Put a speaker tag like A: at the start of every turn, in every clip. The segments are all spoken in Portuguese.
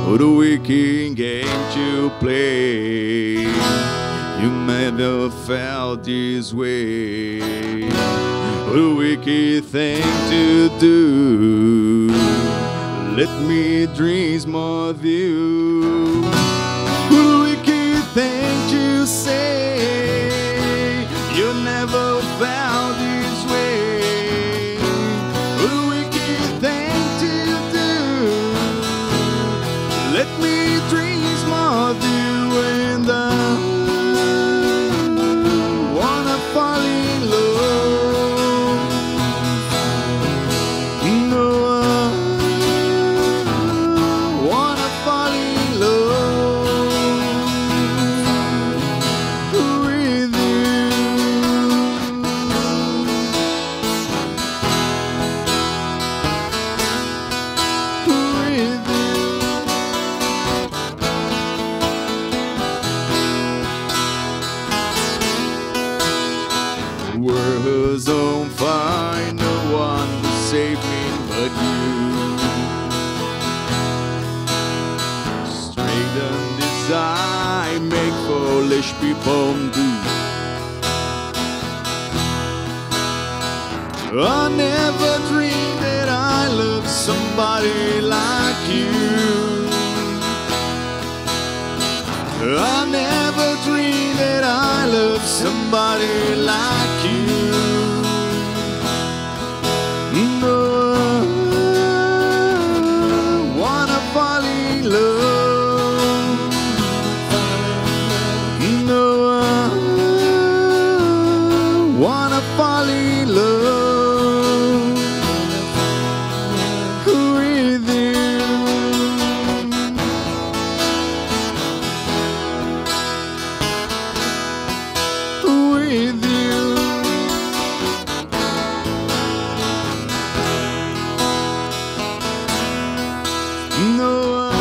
A: What a wicked game to play. You never felt this way. What a wicked thing to do. Let me dream of you. What a wicked thing to say. You never felt this way. What a wicked thing to do. Let me dream of you and I wanna fall in love. No, I wanna fall in love with you. With you. Was on fire, no one to save me but you. Straighten this eye, make foolish people do. I never dreamed that I loved somebody like you. I never dreamed that I loved somebody like you. No, I wanna fall in love. No, I wanna fall in love with you. With you. No,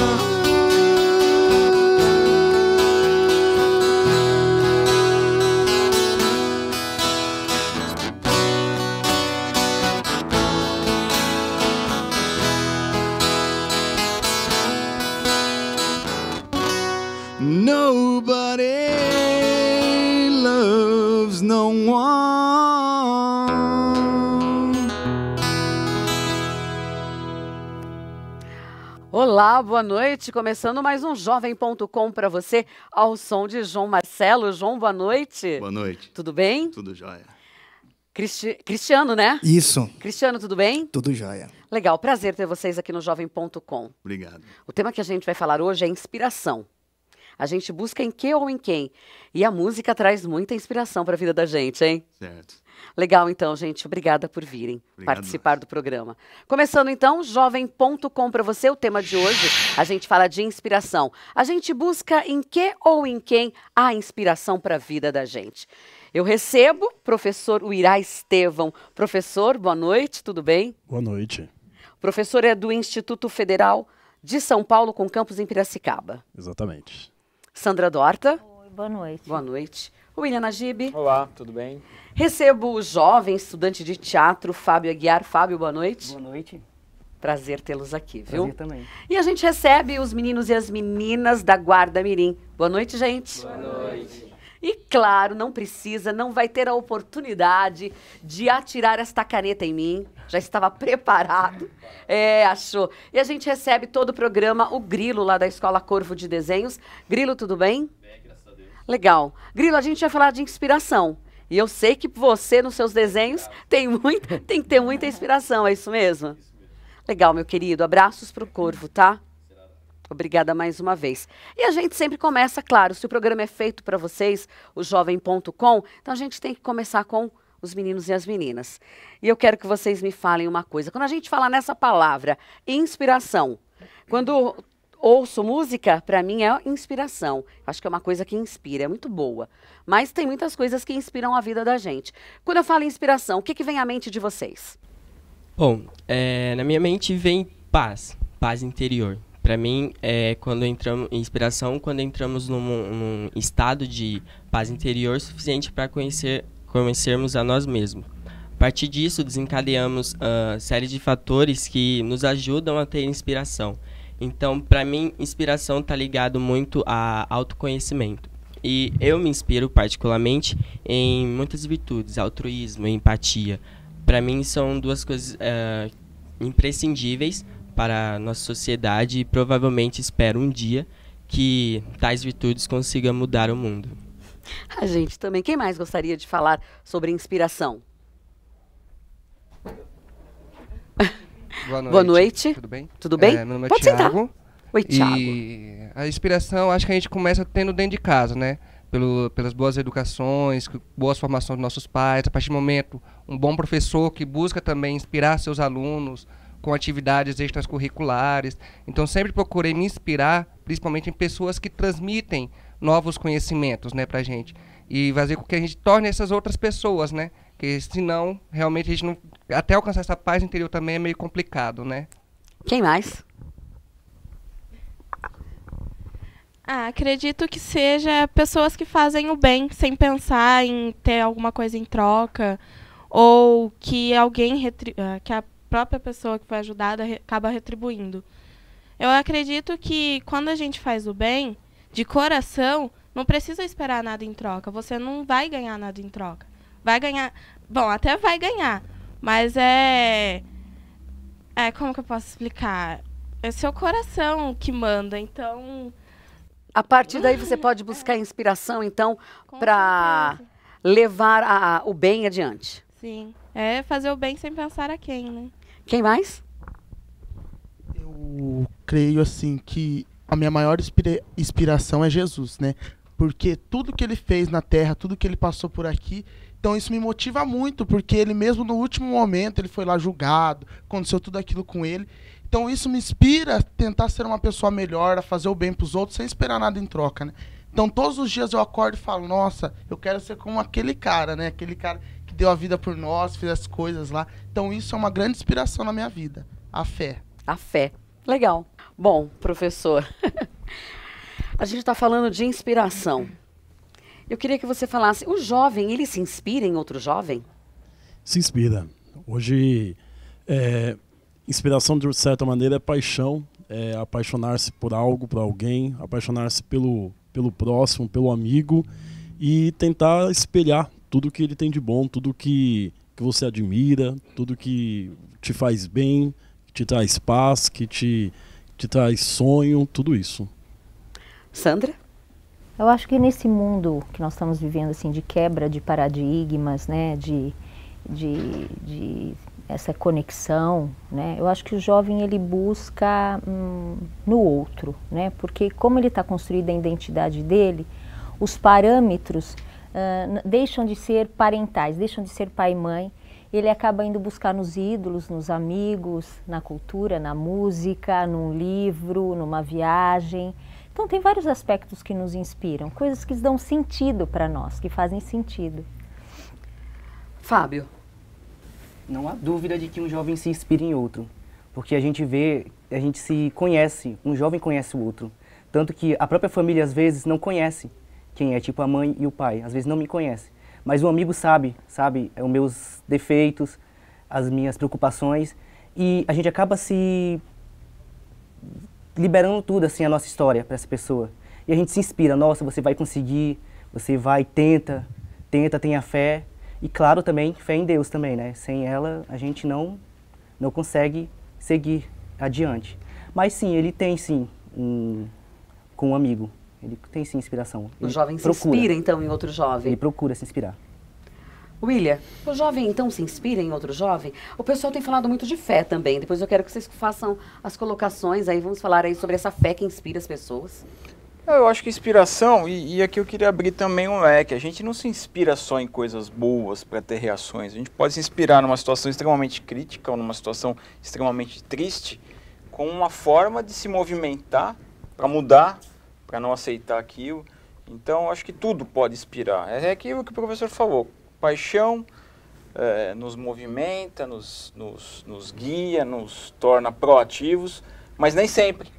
A: nobody loves no one.
B: Olá, boa noite. Começando mais um Jovem.com para você, ao som de João Marcelo. João, boa noite.
A: Boa noite.
B: Tudo bem?
A: Tudo jóia.
B: Cristiano, né?
C: Isso,
B: Cristiano, tudo bem?
C: tudo jóia.
B: Legal, prazer ter vocês aqui no Jovem.com.
A: Obrigado.
B: O tema que a gente vai falar hoje é inspiração. A gente busca em que ou em quem? E a música traz muita inspiração para a vida da gente, hein?
A: Certo.
B: Legal, então, gente. Obrigada por virem
A: Obrigado
B: participar do programa. Começando, então, Jovem.com para você. O tema de hoje, a gente fala de inspiração. A gente busca em que ou em quem a inspiração para a vida da gente. Eu recebo o professor Uirá Estevão. Professor, boa noite, tudo bem?
D: Boa noite.
B: O professor é do Instituto Federal de São Paulo, com campus em Piracicaba.
D: Exatamente.
B: Sandra Dorta.
E: Oi, boa noite.
B: Boa noite. William Najib.
F: Olá, tudo bem?
B: Recebo o jovem estudante de teatro, Fábio Aguiar. Fábio, boa noite.
F: Boa noite.
B: Prazer tê-los aqui, viu?
F: Prazer também.
B: E a gente recebe os meninos e as meninas da Guarda Mirim. Boa noite, gente.
F: Boa noite.
B: E claro, não precisa, não vai ter a oportunidade de atirar esta caneta em mim. Já estava preparado. Achou. E a gente recebe todo o programa, o Grilo, lá da Escola Corvo de Desenhos. Grilo, tudo bem?
G: Bem, graças a Deus.
B: Legal. Grilo, a gente vai falar de inspiração. E eu sei que você, nos seus desenhos, tem que ter muita inspiração, é isso mesmo?
G: Isso mesmo.
B: Legal, meu querido. Abraços pro Corvo, tá? Obrigada mais uma vez. E a gente sempre começa, claro, se o programa é feito para vocês, o Jovem.com, então a gente tem que começar com os meninos e as meninas. E eu quero que vocês me falem uma coisa. Quando a gente fala nessa palavra, inspiração, quando ouço música, para mim é inspiração. Acho que é uma coisa que inspira, é muito boa. Mas tem muitas coisas que inspiram a vida da gente. Quando eu falo em inspiração, o que vem à mente de vocês?
H: Bom, na minha mente vem paz interior. Para mim, quando entramos em inspiração, quando entramos num estado de paz interior suficiente para conhecermos a nós mesmos. A partir disso, desencadeamos série de fatores que nos ajudam a ter inspiração. Então, para mim, inspiração está ligado muito a autoconhecimento. E eu me inspiro particularmente em muitas virtudes, altruísmo, empatia. Para mim, são duas coisas imprescindíveis para a nossa sociedade e provavelmente espero um dia que tais virtudes consigam mudar o mundo.
B: A gente também. Quem mais gostaria de falar sobre inspiração?
C: Boa noite.
B: Boa noite.
C: Tudo bem?
B: Tudo bem?
C: Meu nome é
B: Pode
C: Thiago.
B: sentar. Oi, Thiago.
C: E a inspiração, acho que a gente começa tendo dentro de casa, né? Pelas boas educações, boas formações dos nossos pais. A partir do momento, um bom professor que busca também inspirar seus alunos com atividades extracurriculares. Então, sempre procurei me inspirar, principalmente em pessoas que transmitem novos conhecimentos, né, pra gente. E fazer com que a gente torne essas outras pessoas, né? Porque senão, realmente, a gente não... Até alcançar essa paz interior também é meio complicado, né?
B: Quem mais?
D: Acredito que seja pessoas que fazem o bem sem pensar em ter alguma coisa em troca, ou que que a própria pessoa que foi ajudada acaba retribuindo. Eu acredito que quando a gente faz o bem, de coração, não precisa esperar nada em troca. Você não vai ganhar nada em troca. Vai ganhar... Bom, até vai ganhar, mas como que eu posso explicar? É seu coração que manda, então...
B: A partir daí você pode buscar inspiração, então,
D: Com
B: para
D: certeza.
B: levar o bem adiante.
D: Sim. É fazer o bem sem pensar a quem, né?
B: Quem mais?
E: Eu creio assim que a minha maior inspiração é Jesus, né? Porque tudo que ele fez na Terra, tudo que ele passou por aqui, então isso me motiva muito, porque ele mesmo no último momento, ele foi lá julgado, aconteceu tudo aquilo com ele. Então isso me inspira a tentar ser uma pessoa melhor, a fazer o bem para os outros, sem esperar nada em troca, né? Então todos os dias eu acordo e falo, nossa, eu quero ser como aquele cara, né? Aquele cara que deu a vida por nós, fez as coisas lá. Então isso é uma grande inspiração na minha vida, a fé.
B: A fé. Legal. Bom, professor, a gente está falando de inspiração. Eu queria que você falasse, o jovem, ele se inspira em outro jovem?
F: Se inspira. Hoje, inspiração de certa maneira é paixão, é apaixonar-se por algo, por alguém, apaixonar-se pelo próximo, pelo amigo e tentar espelhar tudo que ele tem de bom, tudo que você admira, tudo que te faz bem, que te traz paz, que te traz sonho, tudo isso.
B: Sandra?
G: Eu acho que nesse mundo que nós estamos vivendo, assim, de quebra de paradigmas, né, de essa conexão, né, eu acho que o jovem ele busca no outro, né, porque como ele está construído a identidade dele, os parâmetros deixam de ser parentais, deixam de ser pai e mãe, ele acaba indo buscar nos ídolos, nos amigos, na cultura, na música, num livro, numa viagem. Então tem vários aspectos que nos inspiram, coisas que dão sentido para nós, que fazem sentido.
B: Fábio?
I: Não há dúvida de que um jovem se inspira em outro, porque a gente se conhece, um jovem conhece o outro. Tanto que a própria família às vezes não conhece quem é, tipo a mãe e o pai, às vezes não me conhece. Mas um amigo sabe os meus defeitos, as minhas preocupações, e a gente acaba se liberando tudo, assim, a nossa história para essa pessoa. E a gente se inspira, nossa, você vai conseguir, você vai, tenta, tenha fé. E claro também, fé em Deus também, né? Sem ela, a gente não consegue seguir adiante. Mas sim, ele tem sim, com um amigo, ele tem sim inspiração.
B: O jovem se inspira, então, em outro jovem?
I: Ele procura se inspirar.
B: William, o jovem, então, se inspira em outro jovem? O pessoal tem falado muito de fé também. Depois eu quero que vocês façam as colocações aí, vamos falar aí sobre essa fé que inspira as pessoas.
J: Eu acho que inspiração, e aqui eu queria abrir também um leque, a gente não se inspira só em coisas boas para ter reações, a gente pode se inspirar numa situação extremamente crítica ou numa situação extremamente triste, com uma forma de se movimentar para mudar, para não aceitar aquilo. Então, acho que tudo pode inspirar. É aquilo que o professor falou, paixão nos movimenta, nos guia, nos torna proativos, mas nem sempre.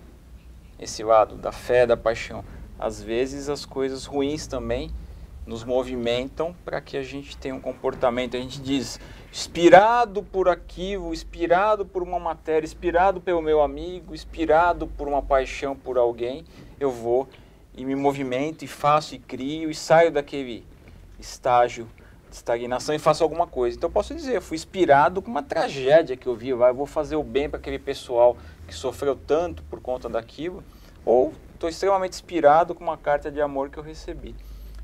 J: Esse lado da fé, da paixão. Às vezes as coisas ruins também nos movimentam para que a gente tenha um comportamento. A gente diz, inspirado por aquilo, inspirado por uma matéria, inspirado pelo meu amigo, inspirado por uma paixão por alguém, eu vou e me movimento e faço e crio e saio daquele estágio de estagnação e faço alguma coisa. Então eu posso dizer, eu fui inspirado com uma tragédia que eu vi, eu vou fazer o bem para aquele pessoal que sofreu tanto por conta daquilo, ou estou extremamente inspirado com uma carta de amor que eu recebi.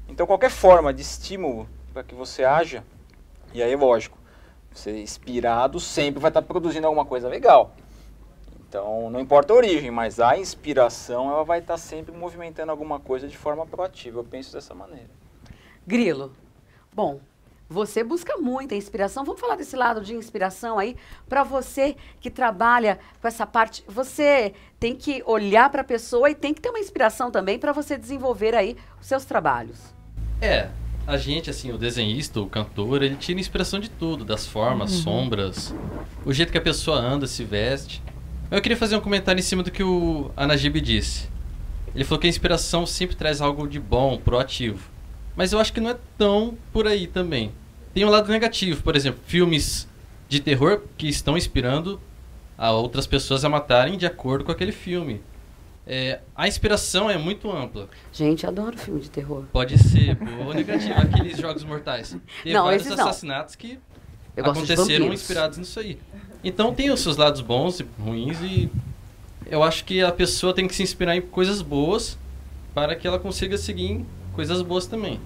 J: Então qualquer forma de estímulo para que você haja, e aí lógico, você inspirado sempre vai estar produzindo alguma coisa legal. Então não importa a origem, mas a inspiração ela vai estar sempre movimentando alguma coisa de forma proativa. Eu penso dessa maneira.
B: Grilo, bom, você busca muita inspiração. Vamos falar desse lado de inspiração aí. Para você que trabalha com essa parte, você tem que olhar para a pessoa e tem que ter uma inspiração também para você desenvolver aí os seus trabalhos.
K: A gente, assim, o desenhista, o cantor, ele tira inspiração de tudo, das formas, sombras, o jeito que a pessoa anda, se veste. Eu queria fazer um comentário em cima do que o Anagib disse. Ele falou que a inspiração sempre traz algo de bom, proativo. Mas eu acho que não é tão por aí também. Tem um lado negativo, por exemplo, filmes de terror que estão inspirando a outras pessoas a matarem de acordo com aquele filme. A inspiração é muito ampla.
B: Gente, adoro filme de terror.
K: Pode ser boa ou negativa, aqueles Jogos Mortais. Tem vários assassinatos que aconteceram inspirados nisso aí. Então tem os seus lados bons e ruins e eu acho que a pessoa tem que se inspirar em coisas boas para que ela consiga seguir em coisas boas também.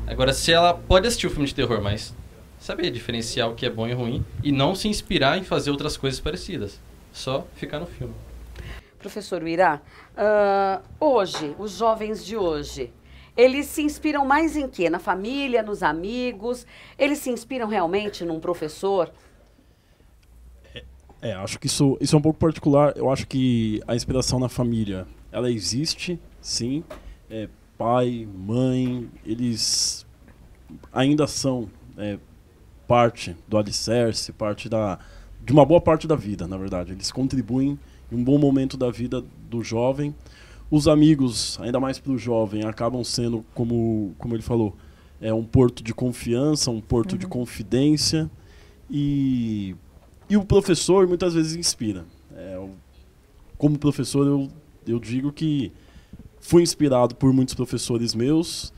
K: Agora, se ela pode assistir o filme de terror, mas saber diferenciar o que é bom e ruim e não se inspirar em fazer outras coisas parecidas. Só ficar no filme.
B: Professor Uirá, hoje, os jovens de hoje, eles se inspiram mais em quê? Na família, nos amigos? Eles se inspiram realmente num professor?
F: Acho que isso é um pouco particular. Eu acho que a inspiração na família, ela existe, sim. Pai, mãe, eles ainda são parte do alicerce, parte de uma boa parte da vida, na verdade. Eles contribuem em um bom momento da vida do jovem. Os amigos, ainda mais para o jovem, acabam sendo, como ele falou, um porto de confiança, um porto de confidência. E o professor muitas vezes inspira. Como professor, eu digo que fui inspirado por muitos professores meus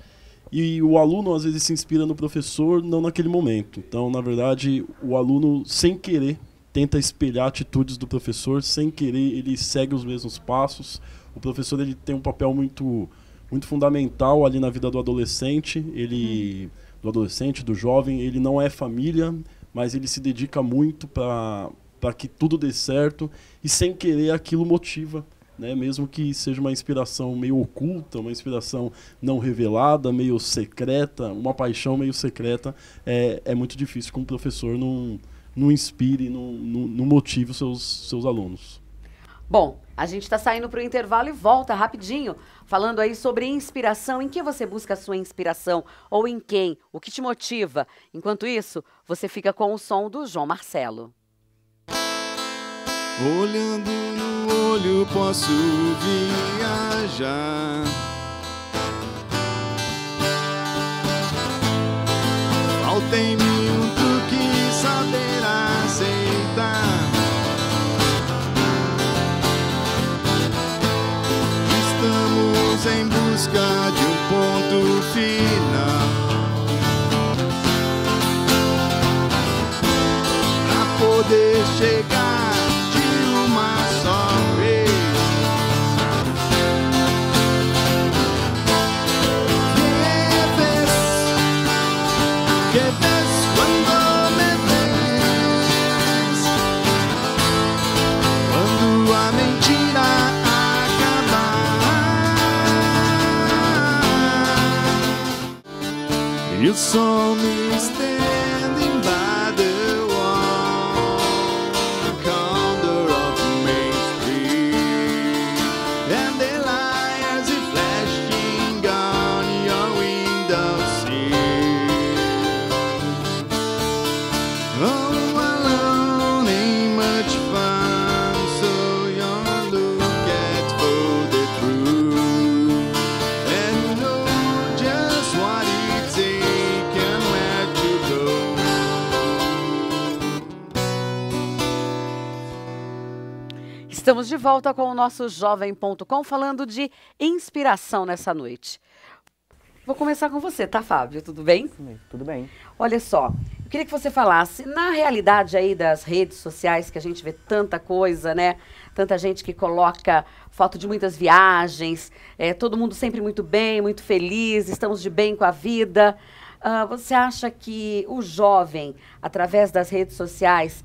F: e o aluno às vezes se inspira no professor, não naquele momento. Então, na verdade, o aluno, sem querer, tenta espelhar atitudes do professor, sem querer, ele segue os mesmos passos. O professor ele tem um papel muito, muito fundamental ali na vida do adolescente. Do adolescente, do jovem, ele não é família, mas ele se dedica muito para que tudo dê certo e, sem querer, aquilo motiva. Mesmo que seja uma inspiração meio oculta, uma inspiração não revelada, meio secreta, uma paixão meio secreta, é muito difícil que um professor não inspire, não motive os seus alunos.
B: Bom, a gente está saindo para o intervalo e volta rapidinho, falando aí sobre inspiração. Em que você busca a sua inspiração? Ou em quem? O que te motiva? Enquanto isso, você fica com o som do João Marcelo.
A: Olhando no olho posso viajar. Falta em mim um truque, saber aceitar. Estamos em busca de um ponto final pra poder chegar uma só vez. Que ves quando me ves, quando a mentira acabar e o sol me standing by the wall. And the lights are flashing on your windowsill. Oh, alone ain't much fun, so you look at for the truth and know just what it takes and where to go.
B: Estamos de volta com o nosso Jovem.com falando de inspiração nessa noite. Vou começar com você, tá, Fábio? Tudo bem?
I: Tudo bem.
B: Olha só, eu queria que você falasse, na realidade aí das redes sociais, que a gente vê tanta coisa, né? Tanta gente que coloca foto de muitas viagens, todo mundo sempre muito bem, muito feliz, estamos de bem com a vida. Você acha que o jovem, através das redes sociais,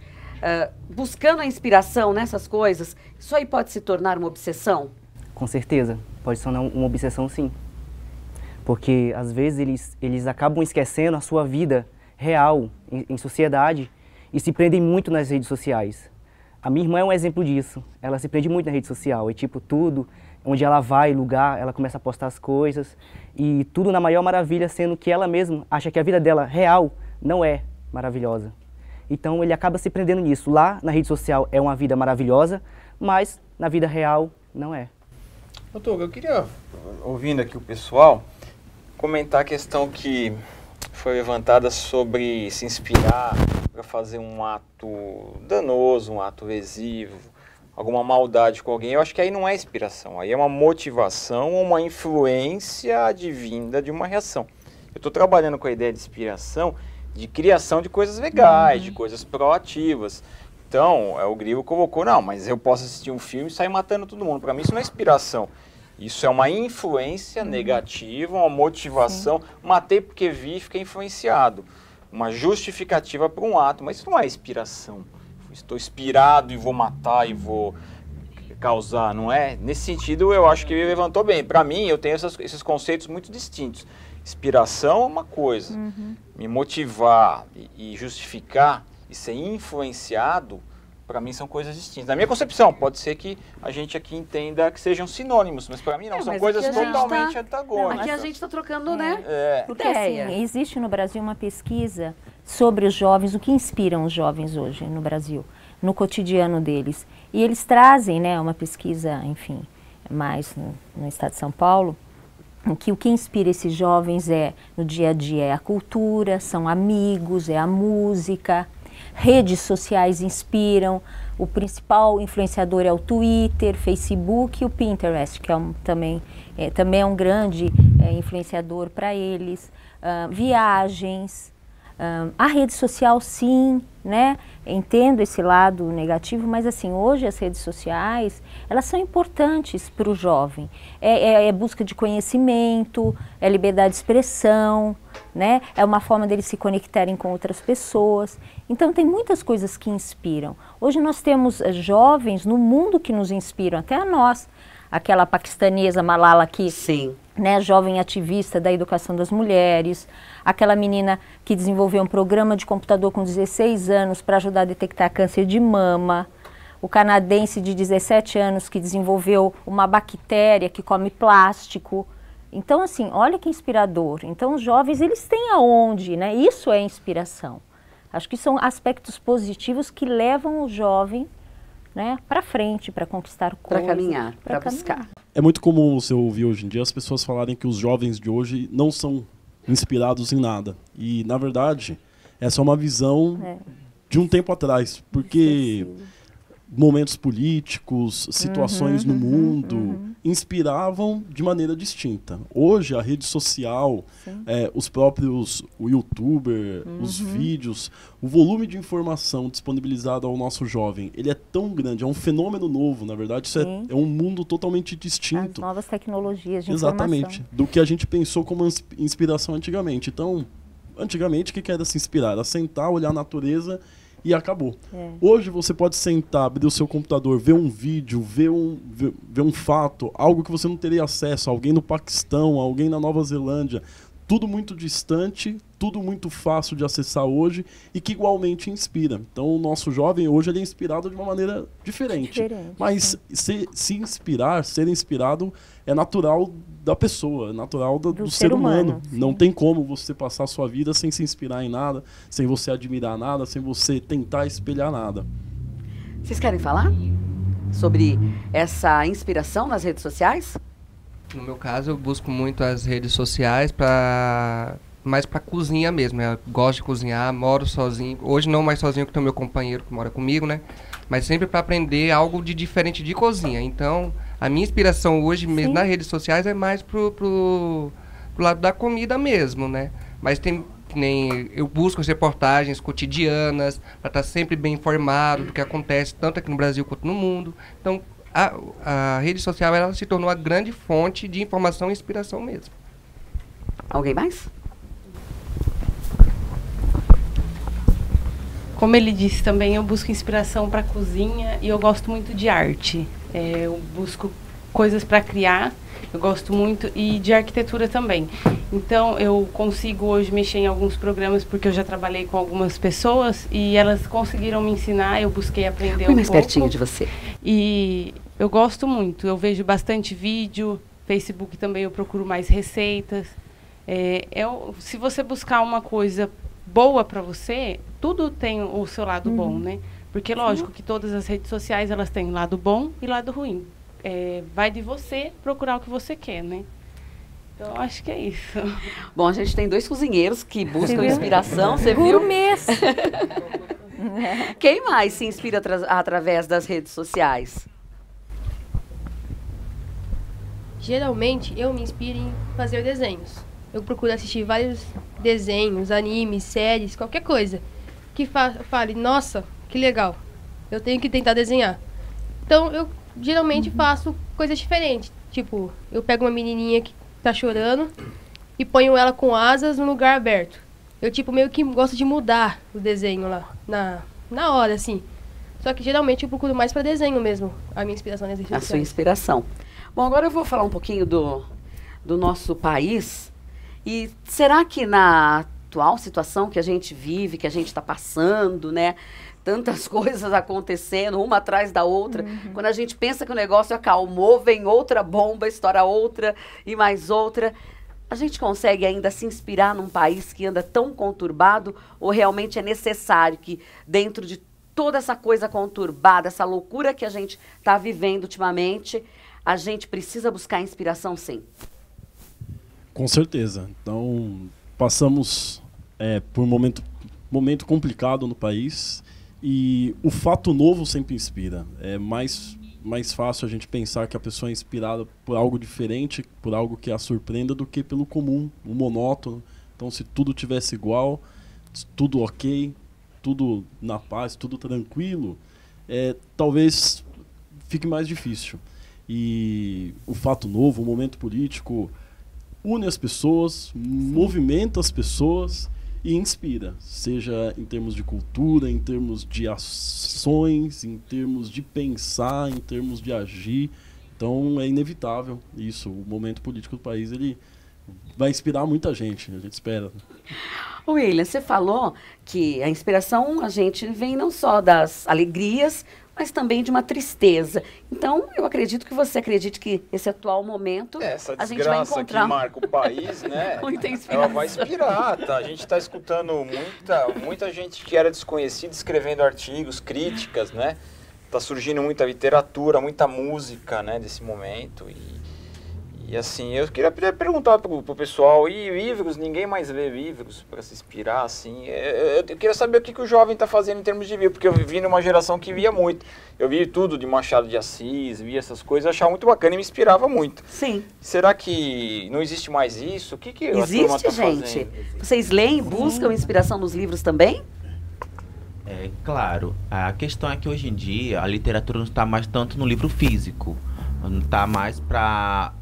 B: buscando a inspiração nessas coisas, isso aí pode se tornar uma obsessão?
I: Com certeza, pode se tornar uma obsessão, sim. Porque, às vezes, eles acabam esquecendo a sua vida real em sociedade e se prendem muito nas redes sociais. A minha irmã é um exemplo disso. Ela se prende muito na rede social. É tipo tudo, onde ela vai, lugar, ela começa a postar as coisas. E tudo na maior maravilha, sendo que ela mesma acha que a vida dela real não é maravilhosa. Então, ele acaba se prendendo nisso. Lá, na rede social, é uma vida maravilhosa, mas na vida real, não é.
J: Doutor, eu queria, ouvindo aqui o pessoal, comentar a questão que foi levantada sobre se inspirar para fazer um ato danoso, um ato lesivo, alguma maldade com alguém. Eu acho que aí não é inspiração, aí é uma motivação ou uma influência advinda de uma reação. Eu estou trabalhando com a ideia de inspiração, de criação de coisas legais, de coisas proativas. Então, o Grilo colocou, não, mas eu posso assistir um filme e sair matando todo mundo. Para mim isso não é inspiração. Isso é uma influência negativa, uma motivação. Sim. Matei porque vi e fiquei influenciado. Uma justificativa para um ato, mas isso não é inspiração. Estou inspirado e vou matar e vou causar, não é? Nesse sentido, eu acho que ele levantou bem. Para mim, eu tenho esses conceitos muito distintos. Inspiração é uma coisa. Me motivar e justificar e ser influenciado, para mim são coisas distintas. Na minha concepção, pode ser que a gente aqui entenda que sejam sinônimos, mas para mim não, são coisas totalmente antagônicas.
B: Aqui a gente está trocando, né?
G: Porque assim, existe no Brasil uma pesquisa sobre os jovens, o que inspiram os jovens hoje no Brasil, no cotidiano deles. E eles trazem, né, uma pesquisa, enfim, mais no estado de São Paulo, em que o que inspira esses jovens no dia a dia é a cultura, são amigos, é a música. Redes sociais inspiram, o principal influenciador é o Twitter, Facebook e o Pinterest, que também é um grande influenciador para eles. Viagens, a rede social sim, né? Entendo esse lado negativo, mas assim, hoje as redes sociais, elas são importantes para o jovem. É busca de conhecimento, é liberdade de expressão, né? É uma forma deles se conectarem com outras pessoas. Então tem muitas coisas que inspiram. Hoje nós temos jovens no mundo que nos inspiram, até a nós. Aquela paquistanesa Malala que,
B: sim,
G: né, jovem ativista da educação das mulheres, aquela menina que desenvolveu um programa de computador com 16 anos para ajudar a detectar câncer de mama, o canadense de 17 anos que desenvolveu uma bactéria que come plástico. Então, assim, olha que inspirador. Então, os jovens, eles têm aonde, né? Isso é inspiração. Acho que são aspectos positivos que levam o jovem, né, para frente, para conquistar coisas.
B: Para caminhar, para buscar.
F: É muito comum você ouvir hoje em dia as pessoas falarem que os jovens de hoje não são inspirados em nada. E, na verdade, essa é uma visão de um tempo atrás. Porque momentos políticos, situações no mundo, inspiravam de maneira distinta. Hoje, a rede social, o youtuber, os vídeos, o volume de informação disponibilizado ao nosso jovem, ele é tão grande, é um fenômeno novo, na verdade, isso é um mundo totalmente distinto.
G: As novas tecnologias de
F: Exatamente,
G: informação.
F: do que a gente pensou como inspiração antigamente. Então, antigamente, o que era se inspirar? Era sentar, olhar a natureza e acabou. Hoje você pode sentar, abrir o seu computador, ver um vídeo, ver um fato, algo que você não teria acesso, alguém no Paquistão, alguém na Nova Zelândia, tudo muito distante, tudo muito fácil de acessar hoje e que igualmente inspira. Então o nosso jovem hoje ele é inspirado de uma maneira diferente. Mas se inspirar, ser inspirado é natural da pessoa, é natural do ser humano. Não tem como você passar a sua vida sem se inspirar em nada, sem você admirar nada, sem você tentar espelhar nada.
B: Vocês querem falar sobre essa inspiração nas redes sociais?
C: No meu caso, eu busco muito as redes sociais mais para cozinha mesmo. Eu gosto de cozinhar, moro sozinho. Hoje não mais sozinho, que tem o meu companheiro que mora comigo, né? mas sempre para aprender algo de diferente de cozinha. Então, a minha inspiração hoje mesmo nas redes sociais é mais pro lado da comida mesmo, né? Mas tem nem eu busco as reportagens cotidianas para estar sempre bem informado do que acontece tanto aqui no Brasil quanto no mundo. Então, a rede social ela se tornou a grande fonte de informação e inspiração mesmo.
B: Alguém mais?
L: Como ele disse também, eu busco inspiração para cozinha e eu gosto muito de arte. Eu busco coisas para criar, eu gosto muito, e de arquitetura também. Então, eu consigo hoje mexer em alguns programas porque eu já trabalhei com algumas pessoas e elas conseguiram me ensinar, eu busquei aprender
B: Põe mais pertinho de você.
L: E eu gosto muito, eu vejo bastante vídeo, Facebook também eu procuro mais receitas. Se você buscar uma coisa boa para você, tudo tem o seu lado bom, né? Porque lógico que todas as redes sociais elas têm lado bom e lado ruim. Vai de você procurar o que você quer, né? Então, acho que é isso.
B: Bom, a gente tem 2 cozinheiros que buscam inspiração, você viu?
G: Gourmets.
B: Quem mais se inspira através das redes sociais?
M: Geralmente, eu me inspiro em fazer desenhos. Eu procuro assistir vários desenhos, animes, séries, qualquer coisa que fale, nossa, que legal, eu tenho que tentar desenhar. Então, eu geralmente faço coisas diferentes. Tipo, eu pego uma menininha que tá chorando e ponho ela com asas num lugar aberto. Eu, tipo, meio que gosto de mudar o desenho lá, na hora, assim. Só que, geralmente, eu procuro mais para desenho mesmo, a minha inspiração nas redes sociais.
B: A sua inspiração. Bom, agora eu vou falar um pouquinho do nosso país. E será que na atual situação que a gente vive, que a gente está passando, né? Tantas coisas acontecendo, uma atrás da outra. Quando a gente pensa que o negócio acalmou, vem outra bomba, estoura outra e mais outra. A gente consegue ainda se inspirar num país que anda tão conturbado? Ou realmente é necessário que, dentro de toda essa coisa conturbada, essa loucura que a gente está vivendo ultimamente, a gente precisa buscar inspiração, sim?
F: Com certeza. Então, passamos por um momento complicado no país e o fato novo sempre inspira. É mais fácil a gente pensar que a pessoa é inspirada por algo diferente, por algo que a surpreenda, do que pelo comum, o monótono. Então, se tudo tivesse igual, tudo ok, tudo na paz, tudo tranquilo, talvez fique mais difícil. E o fato novo, o momento político, une as pessoas, movimenta as pessoas e inspira, seja em termos de cultura, em termos de ações, em termos de pensar, em termos de agir. Então é inevitável isso. O momento político do país ele vai inspirar muita gente, a gente espera.
B: William, você falou que a inspiração a gente vem não só das alegrias, mas também de uma tristeza. Então, eu acredito que você acredite que esse atual momento
J: essa
B: a gente vai encontrar...
J: que marca o país, né?
B: Muita inspiração.
J: Ela vai inspirar, tá? A gente está escutando muita gente que era desconhecida escrevendo artigos, críticas, né? Tá surgindo muita literatura, muita música, né, desse momento. E assim, eu queria perguntar pro pessoal, e livros, ninguém mais lê livros para se inspirar, assim. Eu queria saber o que o jovem está fazendo em termos de livro, porque eu vivi numa geração que via muito. Eu vi tudo de Machado de Assis, via essas coisas, eu achava muito bacana e me inspirava muito.
B: Sim.
J: Será que não existe mais isso? O que a turma
B: Existe,
J: tá
B: gente.
J: fazendo?
B: Vocês leem, buscam inspiração nos livros também?
N: Claro. A questão é que hoje em dia a literatura não está mais tanto no livro físico. Não está mais para...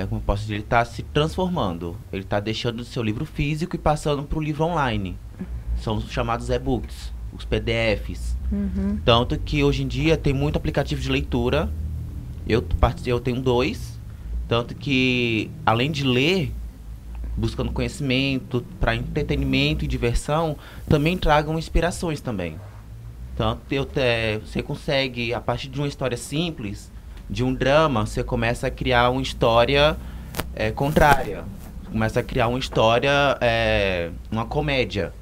N: como eu posso dizer, ele está se transformando. Ele está deixando o seu livro físico e passando para o livro online. São os chamados e-books, os PDFs. Tanto que hoje em dia tem muito aplicativo de leitura. Eu tenho 2. Tanto que, além de ler, buscando conhecimento, para entretenimento e diversão, também tragam inspirações também. Tanto você consegue, a partir de uma história simples, de um drama, você começa a criar uma história contrária. Começa a criar uma história, uma comédia.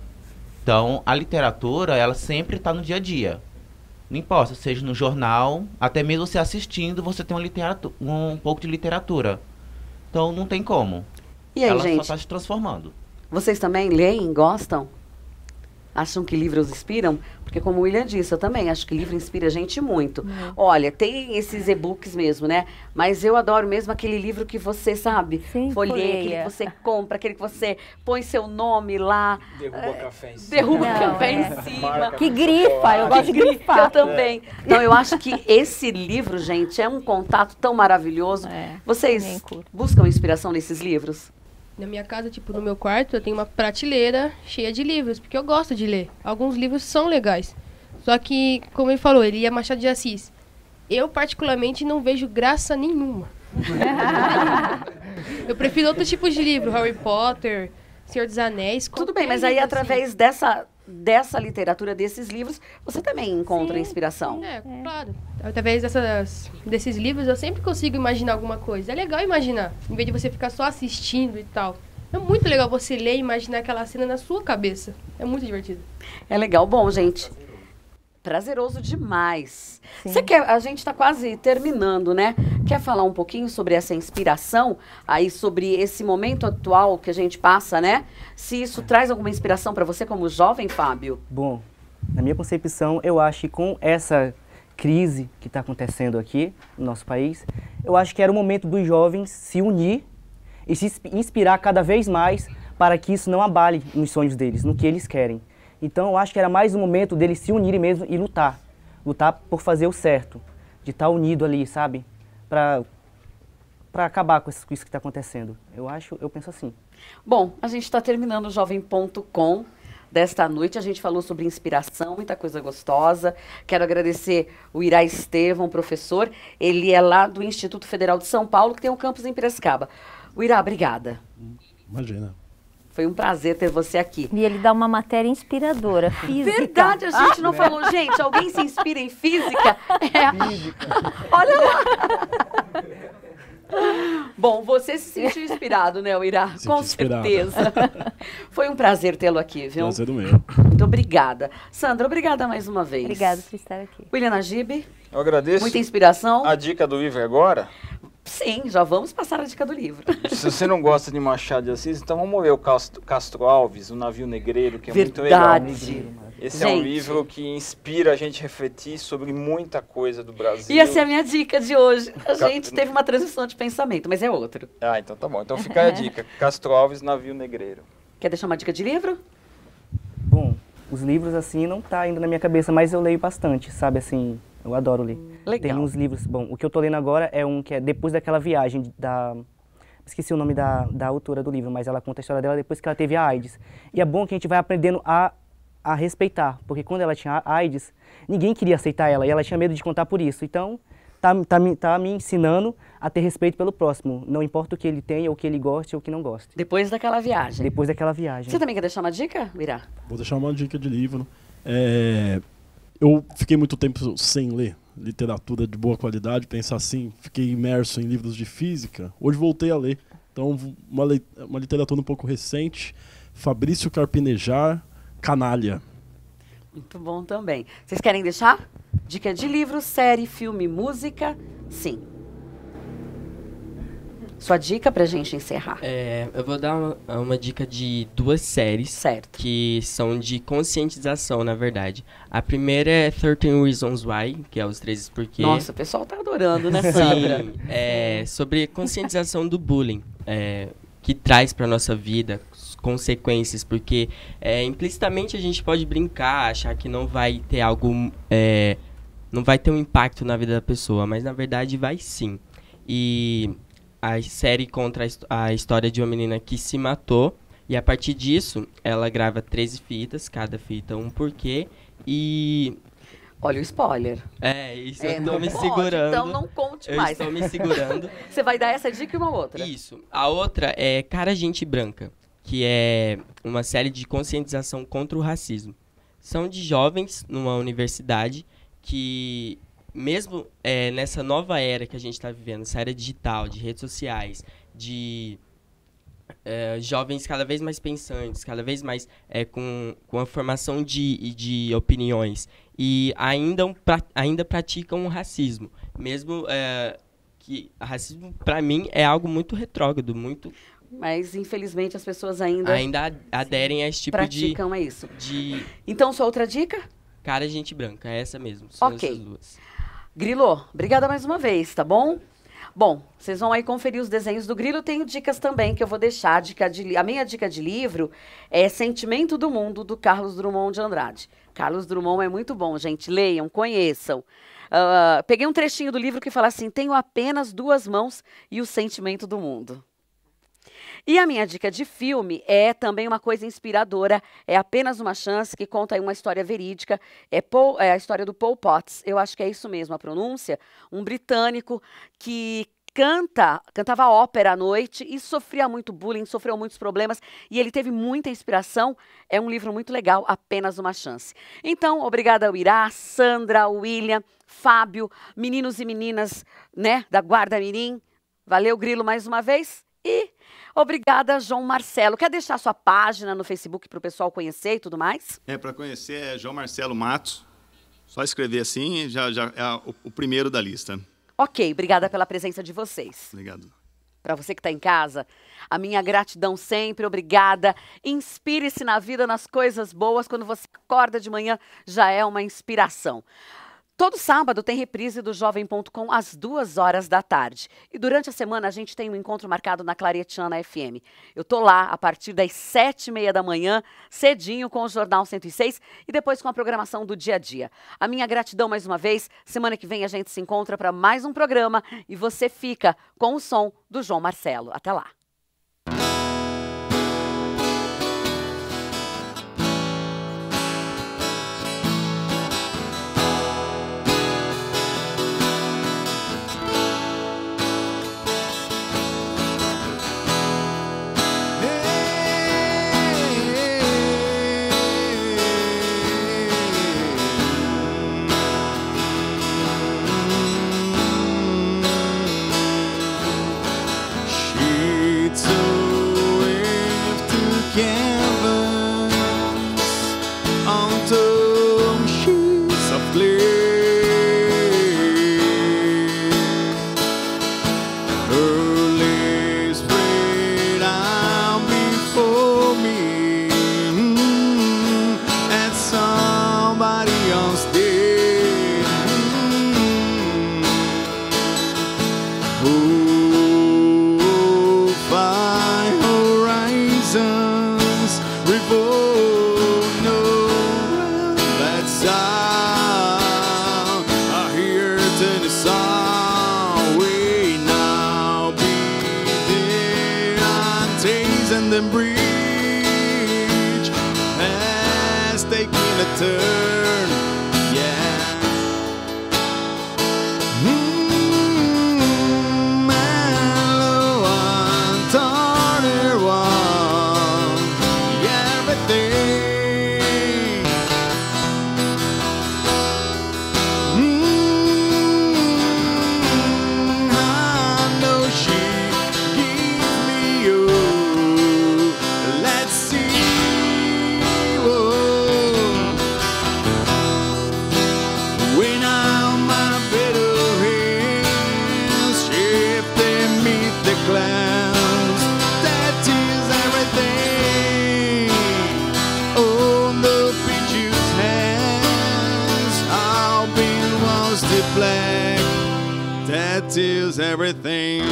N: Então, a literatura, ela sempre está no dia a dia. Não importa, seja no jornal, até mesmo você assistindo, você tem um pouco de literatura. Então, não tem como.
B: E aí,
N: ela
B: gente?
N: só está se transformando.
B: Vocês também leem, gostam? acham que livros inspiram? Porque como o William disse, eu também acho que livro inspira a gente muito. Olha, tem esses e-books mesmo, né? Mas eu adoro mesmo aquele livro que você, sabe, folheia, aquele que você compra, aquele que você põe seu nome lá.
J: Derruba café em cima.
B: Derruba café em cima.
G: Que grifa, eu gosto de grifar.
B: Eu também. Então, eu acho que esse livro, gente, é um contato tão maravilhoso. Vocês buscam inspiração nesses livros?
M: Na minha casa, tipo, no meu quarto, eu tenho uma prateleira cheia de livros, porque eu gosto de ler. Alguns livros são legais. Só que, como ele falou, ele é Machado de Assis. Eu, particularmente, não vejo graça nenhuma. Eu prefiro outros tipos de livro, Harry Potter, Senhor dos Anéis.
B: Tudo bem, mas aí através dessa literatura, desses livros, você também encontra inspiração.
M: Claro. Através desses livros, eu sempre consigo imaginar alguma coisa. É legal imaginar, em vez de você ficar só assistindo e tal. É muito legal você ler e imaginar aquela cena na sua cabeça. É muito divertido.
B: É legal. Bom, gente, prazeroso demais. Você quer, a gente está quase terminando, né? Quer falar um pouquinho sobre essa inspiração, aí sobre esse momento atual que a gente passa, né? Se isso traz alguma inspiração para você como jovem, Fábio?
I: Bom, na minha concepção, eu acho que com essa crise que está acontecendo aqui no nosso país, eu acho que era o momento dos jovens se unir e se inspirar cada vez mais para que isso não abale nos sonhos deles, no que eles querem. Então, eu acho que era mais um momento deles se unirem mesmo e lutar. Lutar por fazer o certo. De estar unido ali, sabe? Para acabar com isso que está acontecendo. Eu penso assim.
B: Bom, a gente está terminando o Jovem.com desta noite. A gente falou sobre inspiração, muita coisa gostosa. Quero agradecer o Irá Estevão, professor. Ele é lá do Instituto Federal de São Paulo, que tem um campus em Piracicaba. O Irá, obrigada.
F: Imagina.
B: Foi um prazer ter você aqui.
G: E ele dá uma matéria inspiradora, física.
B: Verdade, a gente não falou. Gente, alguém se inspira em física? Física. Olha lá. Bom, você se sentiu inspirado, né, Irá? Com certeza. Foi um prazer tê-lo aqui, viu?
F: Prazer do meu.
B: Muito obrigada. Sandra, obrigada mais uma vez.
G: Obrigada por estar aqui.
B: William Najib.
J: Eu agradeço.
B: Muita inspiração.
J: A dica do livro agora?
B: Sim, já vamos passar a dica do livro.
J: Se você não gosta de Machado de Assis, então vamos ler o Castro Alves, O Navio Negreiro, que é muito legal. Esse é um livro que inspira a gente a refletir sobre muita coisa do Brasil.
B: E essa é a minha dica de hoje. A gente teve uma transição de pensamento, mas é outro.
J: Ah, então tá bom. Então fica a dica. Castro Alves, Navio Negreiro.
B: Quer deixar uma dica de livro?
I: Bom, os livros assim não tá ainda na minha cabeça, mas eu leio bastante, sabe assim... Eu adoro ler.
B: Legal.
I: Tem uns livros... Bom, o que eu tô lendo agora é um que é depois daquela viagem da... Esqueci o nome da autora do livro, mas ela conta a história dela depois que ela teve a AIDS. E é bom que a gente vai aprendendo a respeitar, porque quando ela tinha a AIDS, ninguém queria aceitar ela e ela tinha medo de contar por isso. Então, tá me ensinando a ter respeito pelo próximo. Não importa o que ele tenha, ou o que ele goste, ou o que não goste.
B: Depois daquela viagem.
I: Depois daquela viagem.
B: Você também quer deixar uma dica, Irá?
F: Vou deixar uma dica de livro. Eu fiquei muito tempo sem ler literatura de boa qualidade, pensar assim, fiquei imerso em livros de física. Hoje voltei a ler. Então, uma literatura um pouco recente, Fabrício Carpinejar, Canalha.
B: Muito bom também. Vocês querem deixar? Dica de livro, série, filme, música? Sim. Sua dica pra gente encerrar.
H: Eu vou dar uma dica de 2 séries.
B: Certo.
H: Que são de conscientização, na verdade. A primeira é 13 Reasons Why, que é os 13 porquê.
B: Nossa, o pessoal tá adorando, né, Sandra?
H: Sim, sobre conscientização do bullying, que traz pra nossa vida consequências, porque implicitamente a gente pode brincar, achar que não vai ter algo, não vai ter um impacto na vida da pessoa, mas na verdade vai sim. E a série conta a história de uma menina que se matou, e a partir disso ela grava 13 fitas, cada fita um porquê, e...
B: Olha o spoiler.
H: Isso eu tô me segurando.
B: Então não conte mais.
H: Eu estou me segurando.
B: Você vai dar essa dica e uma outra.
H: Isso. A outra é Cara Gente Branca, que é uma série de conscientização contra o racismo. São de jovens numa universidade que, mesmo nessa nova era que a gente está vivendo, essa era digital, de redes sociais, de jovens cada vez mais pensantes, cada vez mais com a formação de opiniões, e ainda praticam o racismo. Mesmo que racismo, para mim, é algo muito retrógrado, muito
B: Mas, infelizmente, as pessoas ainda
H: aderem a esse tipo
B: praticam isso. Então, sua outra dica?
H: Cara, gente branca, é essa mesmo. São essas duas.
B: Grilo, obrigada mais uma vez, tá bom? Bom, vocês vão aí conferir os desenhos do Grilo. Tenho dicas também que eu vou deixar. A minha dica de livro é Sentimento do Mundo, do Carlos Drummond de Andrade. Carlos Drummond é muito bom, gente. Leiam, conheçam. Peguei um trechinho do livro que fala assim: tenho apenas 2 mãos e o sentimento do mundo. E a minha dica de filme é também uma coisa inspiradora, é Apenas uma Chance, que conta aí uma história verídica, é a história do Pol Pot, eu acho que é isso mesmo a pronúncia, um britânico que cantava ópera à noite e sofria muito bullying, sofreu muitos problemas e ele teve muita inspiração. É um livro muito legal, Apenas uma Chance. Então, obrigada ao Irá, Sandra, William, Fábio, meninos e meninas, né, da Guarda Mirim. Valeu, Grilo, mais uma vez. E obrigada, João Marcelo. Quer deixar sua página no Facebook para o pessoal conhecer e tudo mais?
A: Para conhecer é João Marcelo Matos. Só escrever assim, já é o primeiro da lista.
B: Ok, obrigada pela presença de vocês.
A: Obrigado.
B: Para você que está em casa, a minha gratidão sempre, obrigada. Inspire-se na vida, nas coisas boas. Quando você acorda de manhã, já é uma inspiração. Todo sábado tem reprise do Jovem.com às 2h da tarde. E durante a semana a gente tem um encontro marcado na Claretiana FM. Eu tô lá a partir das 7h30 da manhã, cedinho com o Jornal 106 e depois com a programação do dia a dia. A minha gratidão mais uma vez. Semana que vem a gente se encontra para mais um programa e você fica com o som do João Marcelo. Até lá.
A: Turn, yeah. Mellow one, turner one, everything. I know she gives me you. Let's see. Black, that is everything.